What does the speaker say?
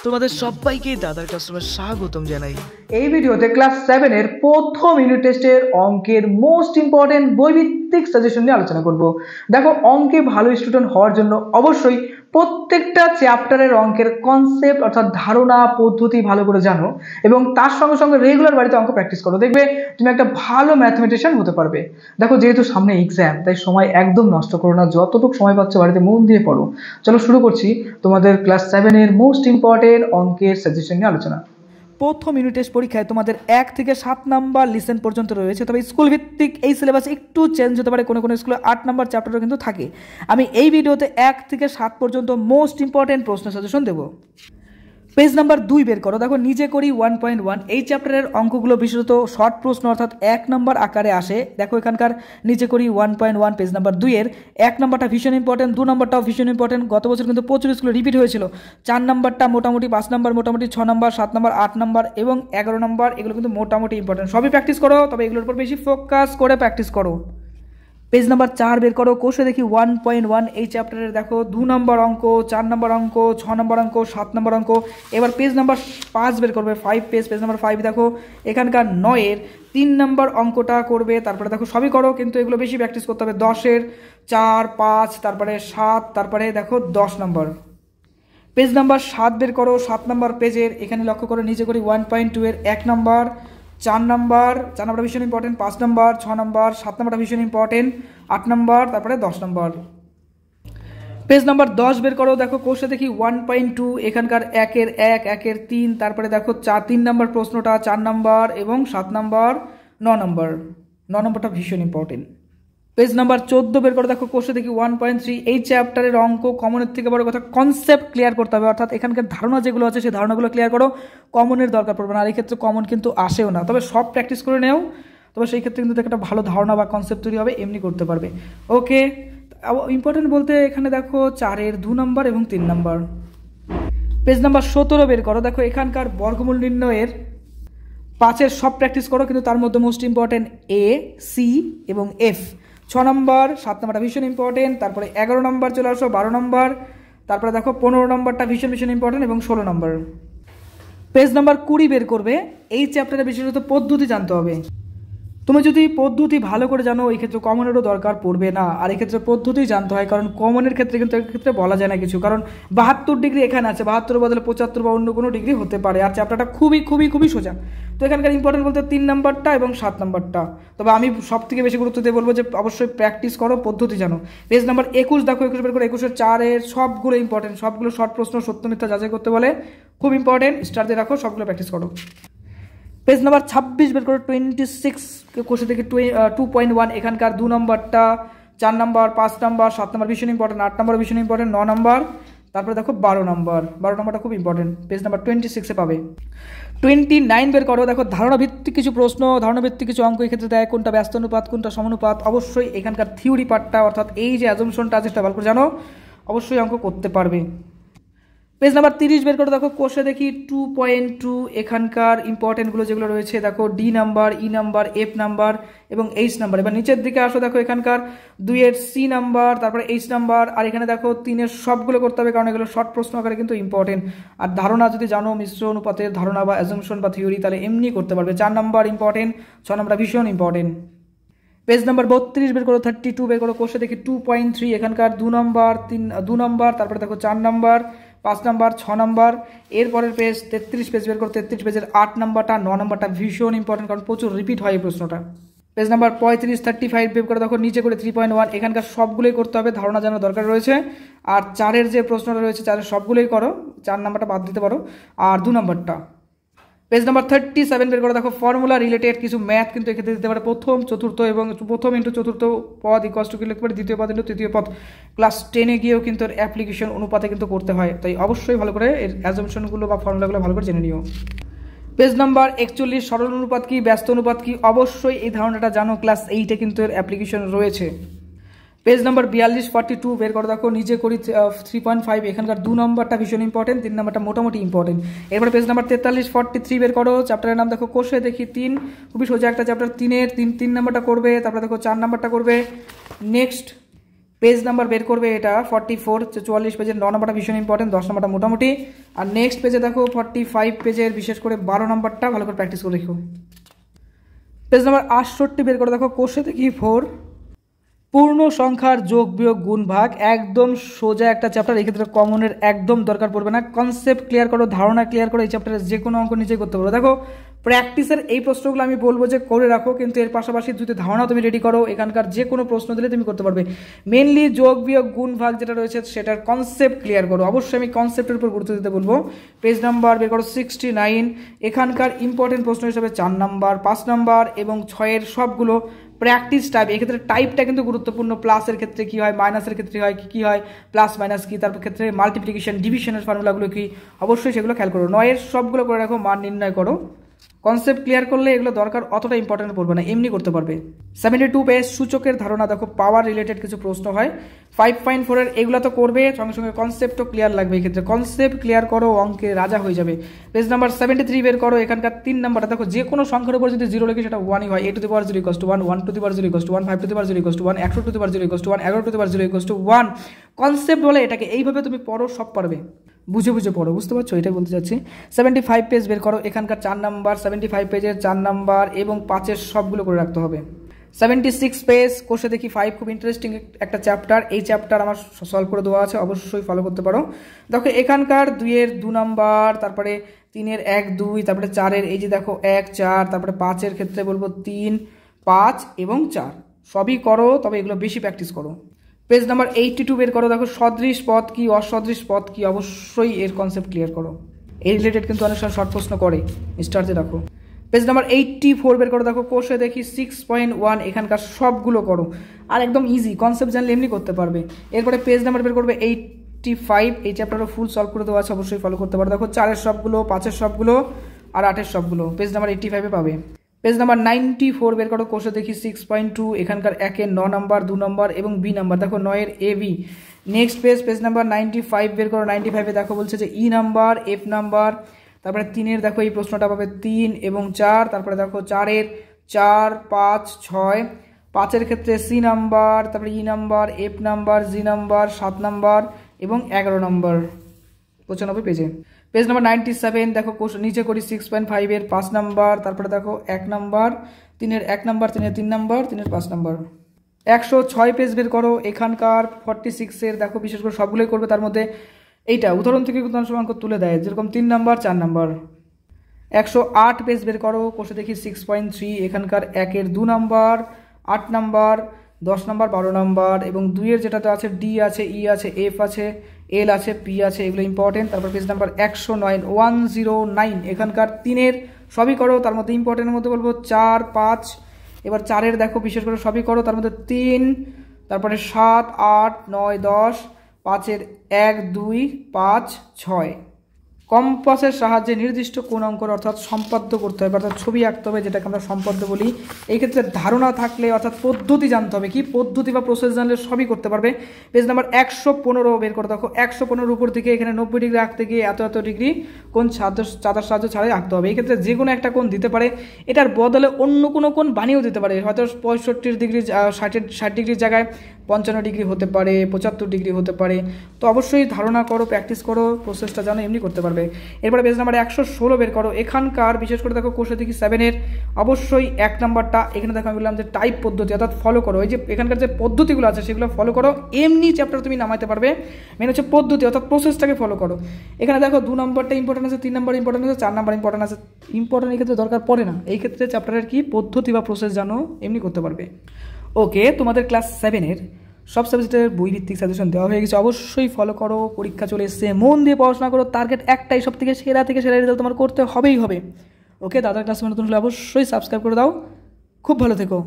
তোমাদের সবাইকে দাদার ক্লাসরুমে স্বাগতম জানাই। এই ভিডিওতে ক্লাস 7 এর প্রথম ইউনিট টেস্টের অঙ্কের মোস্ট ইম্পর্টেন্ট বৈভিত্তিক সাজেশন নিয়ে আলোচনা করব। দেখো, অঙ্কে ভালো স্টুডেন্ট হওয়ার জন্য অবশ্যই প্রত্যেকটা চ্যাপ্টারের অঙ্কের কনসেপ্ট অর্থাৎ ধারণা পদ্ধতি ভালো করে জানো এবং তার সঙ্গে সঙ্গে রেগুলার বাড়িতে অঙ্ক প্র্যাকটিস করো। দেখবে তুমি একটা ভালো ম্যাথমেটিশিয়ান হতে পারবে। দেখো, যেহেতু সামনে এক্সাম, তাই সময় একদম নষ্ট করো না, যতটুকু সময় পাচ্ছ বাড়িতে মন দিয়ে পড়ো। চলো শুরু করছি তোমাদের ক্লাস 7 এর মোস্ট ইম্পর্টেন্ট অঙ্কের সাজেশন নিয়ে আলোচনা। প্রথম ইউনিট টেস্ট পরীক্ষায় তোমাদের 1 থেকে 7 নাম্বার লিসেন পর্যন্ত রয়েছে, তবে স্কুল ভিত্তিক এই সিলেবাস একটু চেঞ্জ হতে পারে, কোনো কোনো স্কুলে 8 নাম্বার চ্যাপ্টারও কিন্তু থাকে। আমি এই ভিডিওতে 1 থেকে 7 পর্যন্ত মোস্ট ইম্পর্টেন্ট প্রশ্ন সাজেশন দেবো। পেজ নাম্বার 2 বের করো। দেখো, নিজে করি 1.1 এই চ্যাপ্টারের অঙ্কগুলো বিশেষত শর্ট প্রশ্ন অর্থাৎ 1 নম্বর আকারে আসে। দেখো, এখানকার নিজে করি 1.1 পেজ নাম্বার 2 এর 1 নম্বরটা ভীষণ ইম্পর্টেন্ট, 2 নম্বরটাও ভীষণ ইম্পর্টেন্ট। গত বছর কিন্তু প্রচুর স্কুলে রিপিট হয়েছিল। 4 নম্বরটা মোটামুটি, 5 নম্বর মোটামুটি, 6 নম্বর, 7 নম্বর, 8 নম্বর এবং 11 নম্বর এগুলো কিন্তু মোটামুটি ইম্পর্টেন্ট। সবই প্র্যাকটিস করো, তবে এগুলোর উপর বেশি ফোকাস করে প্র্যাকটিস করো। পেজ নাম্বার 4 বের করো। কোষে দেখি 1.1 এই চ্যাপ্টারের দেখো 2 নম্বর অঙ্ক, 4 নম্বর অঙ্ক, 6 নম্বর অঙ্ক, 7 নম্বর অঙ্ক। এবার পেজ নাম্বার 5 বের করবে, 5 পেজ নাম্বার 5 দেখো এখানকার 9 এর 3 নম্বর অঙ্কটা করবে। তারপরে দেখো সবই করো, কিন্তু এগুলো বেশি প্র্যাকটিস করতে হবে। 10 এর 4, 5, তারপরে 7, তারপরে দেখো 10 নম্বর। পেজ নাম্বার 7 বের করো, 7 নম্বর পেজের এখানে লক্ষ্য করো নিজে করি 1.2 এর 1 নম্বর, 4 নম্বরটা ভীষণ ইম্পর্টেন্ট, 5 নম্বর, 6 নম্বর, 7 নম্বরটা ভীষণ ইম্পর্টেন্ট, 8 নম্বর, তারপরে 10 নম্বর। পেজ নাম্বার 10 বের করো। দেখো, কোষে দেখি 1.2 এখানকার 1 এর 1, 1 এর 3, তারপরে দেখো 3 নম্বর প্রশ্নটা 4 নম্বর এবং 7 নম্বর, 9 নম্বর। 9 নম্বরটা ভীষণ ইম্পর্টেন্ট। পেজ নাম্বার 14 বের করে। দেখো, কোষে দেখি 1.3 এই চ্যাপ্টারের অঙ্ক কমনের থেকে বড় কথা কনসেপ্ট ক্লিয়ার করতে হবে, অর্থাৎ এখানকার ধারণা যেগুলো আছে সেই ধারণাগুলো ক্লিয়ার করো। কমনের দরকার পড়বে না, আর এই ক্ষেত্রে কমন কিন্তু আসেও না, তবে সব প্র্যাকটিস করে নেও, তবে সেই ক্ষেত্রে কিন্তু একটা ভালো ধারণা বা কনসেপ্ট তৈরি হবে, এমনি করতে পারবে। ওকে, ইম্পর্টেন্ট বলতে এখানে দেখো 4 এর 2 নম্বর এবং 3 নম্বর। পেজ নাম্বার 17 বের করো। দেখো, এখানকার বর্গমূল নির্ণয়ের 5 এর সব প্র্যাকটিস করো, কিন্তু তার মধ্যে মোস্ট ইম্পর্টেন্ট A, C এবং F। 6 নম্বর, 7 নম্বরটা ভীষণ ইম্পর্টেন্ট, তারপরে 11 নম্বর চলে আসো, 12 নম্বর, তারপরে দেখো 15 নম্বরটা ভীষণ ইম্পর্টেন্ট এবং 16 নম্বর। পেজ নাম্বার 20 বের করবে। এই চ্যাপ্টারে বিশেষত পদ্ধতি জানতে হবে। তুমি যদি পদ্ধতি ভালো করে জানো, এই ক্ষেত্রে কমনেরও দরকার পড়বে না, আর এই ক্ষেত্রে পদ্ধতি জানতে হয়, কারণ কমনের ক্ষেত্রে কিন্তু এক্ষেত্রে বলা যায় না কিছু, কারণ 72 ডিগ্রি এখানে আছে, 72 বদলে 75 বা অন্য কোনো ডিগ্রি হতে পারে, আর চ্যাপ্টারটা খুবই খুবই খুবই সোজা। তো এখানকার ইম্পর্টেন্ট বলতে 3 নম্বরটা এবং 7 নম্বরটা, তবে আমি সব থেকে বেশি গুরুত্ব দিয়ে বলবো যে অবশ্যই প্র্যাকটিস করো, পদ্ধতি জানো। পেজ নাম্বার 21 দেখো, 21 বের করে 21 এর 4 এর সবগুলো ইম্পর্টেন্ট, সবগুলো শর্ট প্রশ্ন, সত্য মিথ্যা যাচাই করতে বলে, খুব ইম্পর্টেন্ট, স্টার দিয়ে রাখো, সবগুলো প্র্যাকটিস করো। পেজ নাম্বার 26 বের করে 26 কোষে থেকে 2.1 এখানকার 2 নম্বরটা, 4 নম্বর, 5 নম্বর, 7 নম্বর ভীষণ ইম্পর্টেন্ট, 8 নম্বর ভীষণ ইম্পর্টেন্ট, 9 নম্বর, তারপরে দেখো 12 নম্বরটা খুব ইম্পর্টেন্ট, পেজ নাম্বার 26-এ পাবে। 29 বের করো। দেখো, ধারণা ভিত্তিক কিছু প্রশ্ন, ধারণা ভিত্তিক কিছু অঙ্ক এই ক্ষেত্রে দেয়, কোনটা ব্যস্ত অনুপাত, কোনটা সমানুপাত। অবশ্যই এখানকার থিওরি পার্টটা অর্থাৎ এই যে অ্যাজাম্পশনটা আছে সেটা ভালো করে জানো, অবশ্যই অঙ্ক করতে পারবে। পেজ নাম্বার 30 বের করে। দেখো, কোষে দেখি 2.2 এখানকার ইম্পর্টেন্টগুলো যেগুলো রয়েছে, দেখো D number, E number, F number এবং এইচ নাম্বার। এবার নিচের দিকে আসো, দেখো এখানকার 2 এর সি নাম্বার, তারপরে এইচ নাম্বার, আর এখানে দেখো 3 এর সবগুলো করতে হবে, কারণ এগুলো শর্ট প্রশ্ন আকারে কিন্তু ইম্পর্টেন্ট। আর ধারণা যদি জানো মিশ্র অনুপাতের ধারণা বা অ্যাজাম্পশন বা থিওরি, তাহলে এমনি করতে পারবে। 4 নাম্বার ইম্পর্টেন্ট, 6 নাম্বার ভীষণ ইম্পর্টেন্ট। পেজ নাম্বার 32 বের করো, 32 বের করো। কোষে দেখি 2.3 এখানকার 2 নম্বর, তারপরে দেখো 4 নম্বর, 5 নম্বর, 6 নম্বর। এরপরের পেজ 33 পেজ বের করো। 33 পেজের 8 নম্বরটা, 9 নম্বরটা ভীষণ ইম্পর্টেন্ট, কারণ প্রচুর রিপিট হয় এই প্রশ্নটা। পেজ নাম্বার 35 বের করে। দেখো, নিচে করে 3.1 এখানকার সবগুলোই করতে হবে, ধারণা জানার দরকার রয়েছে। আর 4 যে প্রশ্নটা রয়েছে 4 সবগুলোই করো, 4 নম্বরটা বাদ দিতে পারো, আর 2 নম্বরটা। পেজ নাম্বার 37 বের করে। দেখো, ফর্মুলা রিলেটেড কিছু ম্যাথ কিন্তু এক্ষেত্রে দিতে পারে, প্রথম, চতুর্থ এবং প্রথম ইন্টু চতুর্থ পদ ইকুয়াল টু কি লিখতে পারে, দ্বিতীয় পদ ইন্টু তৃতীয় পদ। ক্লাস 10-এ গিয়েও কিন্তু এর অ্যাপ্লিকেশন অনুপাতে কিন্তু করতে হয়, তাই অবশ্যই ভালো করে এর অ্যাজাম্পশনগুলো বা ফর্মুলাগুলো ভালো করে জেনে নিও। পেজ নাম্বার 41 সরল অনুপাত কি, ব্যস্ত অনুপাত কি, অবশ্যই এই ধারণাটা জানো, ক্লাস 8-এ কিন্তু এর অ্যাপ্লিকেশন রয়েছে। পেজ নাম্বার 42 বের করে। দেখো, নিজে করি 3.5 এখানকার 2 নম্বরটা ভীষণ ইম্পর্টেন্ট, 3 নম্বরটা মোটামুটি ইম্পর্টেন্ট। এরপরে পেজ নাম্বার 43 বের করো। চ্যাপ্টারের নাম দেখো, কোষে দেখি 3, খুবই সোজা একটা চ্যাপ্টার, 3 নম্বরটা করবে, তারপরে দেখো 4 নম্বরটা করবে। নেক্সট পেজ নাম্বার বের করবে এটা 44, 44 পেজের 9 নম্বরটা ভীষণ ইম্পর্টেন্ট, 10 নম্বরটা মোটামুটি। আর নেক্সট পেজে দেখো 45 পেজের বিশেষ করে 12 নম্বরটা ভালো করে প্র্যাকটিস করে রেখো। পেজ নাম্বার 68 বের করে দেখো, কোষে দেখি 4, পূর্ণ সংখ্যার যোগ বিয়োগ গুণ ভাগ, একদম সোজা একটা চ্যাপ্টার, এই ক্ষেত্রে কমনের একদম দরকার পড়বে না। কনসেপ্ট ক্লিয়ার করো, ধারণা ক্লিয়ার করো, এই চ্যাপ্টারে যে কোনো অঙ্ক নিজেই করতে পারো। দেখো প্র্যাকটিসের এই প্রশ্নগুলো আমি বলবো যে করে রাখো, কিন্তু এর পাশাপাশি যদি ধারণা তুমি রেডি করো, এখানকার যে কোনো প্রশ্ন দিলে তুমি করতে পারবে। মেনলি যোগ বিয়োগ গুণ ভাগ যেটা রয়েছে সেটার কনসেপ্ট ক্লিয়ার করো, অবশ্যই আমি কনসেপ্টের উপর গুরুত্ব দিতে বলবো। পেজ নাম্বার বের করো 69, এখানকার ইম্পর্টেন্ট প্রশ্ন হিসাবে 4 নাম্বার, 5 নাম্বার এবং 6-এর সবগুলো প্র্যাকটিস টাইপ। এক্ষেত্রে টাইপটা কিন্তু গুরুত্বপূর্ণ, প্লাসের ক্ষেত্রে কি হয়, মাইনাসের ক্ষেত্রে হয় কি হয়, প্লাস মাইনাস কি, তারপর ক্ষেত্রে মাল্টিপ্লিকেশন ডিভিশনের ফর্মুলাগুলো কি, অবশ্যই সেগুলো খেয়াল করো। 9-এর সবগুলো করে রাখো, মান নির্ণয় করো। কনসেপ্ট ক্লিয়ার করলে এগুলো দরকার অতটা ইম্পর্টেন্ট পড়বে না, এমনি করতে পারবে। 72 পেজ সূচকের ধারণা, দেখো পাওয়ার রিলেটেড কিছু প্রশ্ন হয়। 5.4-এর এগুলো তো করবে, সঙ্গে সঙ্গে কনসেপ্টও ক্লিয়ার লাগবে। এই ক্ষেত্রে কনসেপ্ট ক্লিয়ার করো, অঙ্কে রাজা হয়ে যাবে। পেজ নাম্বার 73 বের করো, এখানকার 3 নাম্বারটা দেখো, যে কোনো সংখ্যার উপর যদি 0 লিখে সেটা 1ই হয়। a to the power 0 = 1, 1 to the power 0 = 1, 5 to the power 0 = 1, 100 to the power 0 = 1, 11 to the power 0 = 1। Concept বলে এটাকে, এইভাবে তুমি পড়ো, সব পারবে, বুঝে বুঝে পড়ো, বুঝতে পারছো, এটাই বলতে চাচ্ছি। 75 পেজ বের করো, এখানকার 4 নাম্বার, 75 পেজের 4 নাম্বার এবং 5-এর সবগুলো করে রাখতে হবে। 76 পেজ কোষে দেখি 5, খুব ইন্টারেস্টিং একটা চ্যাপ্টার, এই চ্যাপ্টার আমার সলভ করে দেওয়া আছে, অবশ্যই ফলো করতে পারো। দেখো এখানকার 2-এর 2 নাম্বার, তারপরে 3-এর 1, 2, তারপরে 4-এর এই যে দেখো 1, 4, তারপরে 5-এর ক্ষেত্রে বলবো 3, 5 এবং 4, সবই করো, তবে এগুলো বেশি প্র্যাকটিস করো। পেজ নাম্বার 82 বের করো, দেখো সদৃশ পদ কি, অসদৃশ পদ কি, অবশ্যই এর কনসেপ্ট ক্লিয়ার করো। এই রিলেটেড কিন্তু অনেক সময় শর্ট প্রশ্ন করে, স্টার্টে রাখো। পেজ নাম্বার 84 বের করো, দেখো কোষে দেখি 6.1, এখানকার সবগুলো করো, আর একদম ইজি, কনসেপ্ট জানলে এমনি করতে পারবে। এরপরে পেজ নাম্বার বের করবে 85, এই চ্যাপ্টারও ফুল সলভ করে দেওয়া আছে, অবশ্যই ফলো করতে পারো। দেখো 4-এর সবগুলো, 5-এর সবগুলো আর 8-এর সবগুলো পেজ নাম্বার 85-এ পাবে। পেজ নাম্বার 94 বের করো, কোষে দেখি 6.2, এখানকার 1-এর 9 নাম্বার, 2 নাম্বার এবং বি নাম্বার, দেখো 9-এর AB। নেক্সট পেজ নাম্বার 95 বের করো, 95-এ দেখো বলছে যে ই নাম্বার, এফ নাম্বার, তারপরে 3-এর দেখো এই প্রশ্নটা পাবে 3 এবং 4, তারপরে দেখো 4-এর 4, 5, 6, 5-এর ক্ষেত্রে সি নাম্বার, তারপরে E number, F number, G number, 7 number এবং 11 নম্বর 95 পেজে। পেজ নাম্বার 97 দেখো নিচে করি 6.5-এর 5 নাম্বার, তারপরে দেখো 1 নাম্বার, 3-এর 1 নাম্বার, 3-এর 3 নাম্বার, 3-এর 5 নাম্বার। 106 পেজ বের করো, এখানকার 46-এর দেখো বিশেষ করে সবগুলোই করবে, তার মধ্যে এইটা উদাহরণ থেকে কিন্তু অনেক সময় অঙ্ক তুলে দেয়, যেরকম 3 নাম্বার, 4 নাম্বার। 108 পেজ বের করো, কোষে দেখি 6.3, এখানকার 1-এর 2 নাম্বার, 8 নাম্বার, 10 নাম্বার, 12 নাম্বার এবং 2-এর যেটাতে আছে ডি আছে, ই আছে, এফ আছে, এল আছে, পি আছে, এগুলো ইম্পর্টেন্ট। তারপর পেজ নাম্বার 109, এখানকার 3-এর সবই করো, তার মধ্যে ইম্পর্টেন্টের মধ্যে বলবো 4, 5, এবার 4-এর দেখো বিশেষ করে সবই করো, তার মধ্যে 3, তারপরে 7, 8, 9, 10, 5-এর 1, 2, 5, 6। কম্পাসের সাহায্যে নির্দিষ্ট কোন অঙ্কর অর্থাৎ সম্পাদ্য করতে হবে, অর্থাৎ ছবি আঁকতে হবে, যেটাকে আমরা সম্পাদ্য বলি। এই ক্ষেত্রে ধারণা থাকলে অর্থাৎ পদ্ধতি জানতে হবে, কি পদ্ধতি বা প্রসেস জানলে সবই করতে পারবে। পেজ নাম্বার 115 বের করে দেখো, 115 উপর থেকে এখানে 90 ডিগ্রি আঁকতে গিয়ে এত ডিগ্রি কোন চাঁদার সাহায্য ছাড়াই আঁকতে হবে। এই ক্ষেত্রে যে কোনো একটা কোণ দিতে পারে, এটার বদলে অন্য কোনো কোণ বানিয়েও দিতে পারে, হয়তো 65 ডিগ্রি 60 ডিগ্রির জায়গায় 55 ডিগ্রি হতে পারে, 75 ডিগ্রি হতে পারে। তো অবশ্যই ধারণা করো, প্র্যাকটিস করো, প্রসেসটা জানো, এমনি করতে পারবে। এরপরে পেজ নাম্বার 116 বের করো, এখানকার বিশেষ করে দেখো কোষে দেখি 7-এর অবশ্যই 1 নাম্বারটা, এখানে দেখো আমি বললাম যে টাইপ পদ্ধতি, অর্থাৎ ফলো করো, এই যে এখানকার যে পদ্ধতিগুলো আছে সেগুলো ফলো করো, এমনি চ্যাপ্টার তুমি নামাইতে পারবে। মেন হচ্ছে পদ্ধতি, অর্থাৎ প্রসেসটাকে ফলো করো। এখানে দেখো 2 নাম্বারটা ইম্পর্টেন্ট আছে, 3 নাম্বার ইম্পর্টেন্ট আছে, 4 নাম্বার ইম্পর্টেন্ট আছে। ইম্পর্টেন্ট এই ক্ষেত্রে দরকার পড়ে না, এই ক্ষেত্রে চ্যাপ্টারের কি পদ্ধতি বা প্রসেস জানো, এমনি করতে পারবে। ওকে, তোমাদের ক্লাস 7-এর সব সাবজেক্টের বই ভিত্তিক সাজেশন দেওয়া হয়ে গেছে, অবশ্যই ফলো করো। পরীক্ষা চলে এসছে, মন দিয়ে পড়াশোনা করো, টার্গেট একটাই, সব থেকে সেরা রেজাল্ট তোমার করতে হবেই হবে। ওকে, দাদার ক্লাসে নতুন হলে অবশ্যই সাবস্ক্রাইব করে দাও। খুব ভালো থেকো।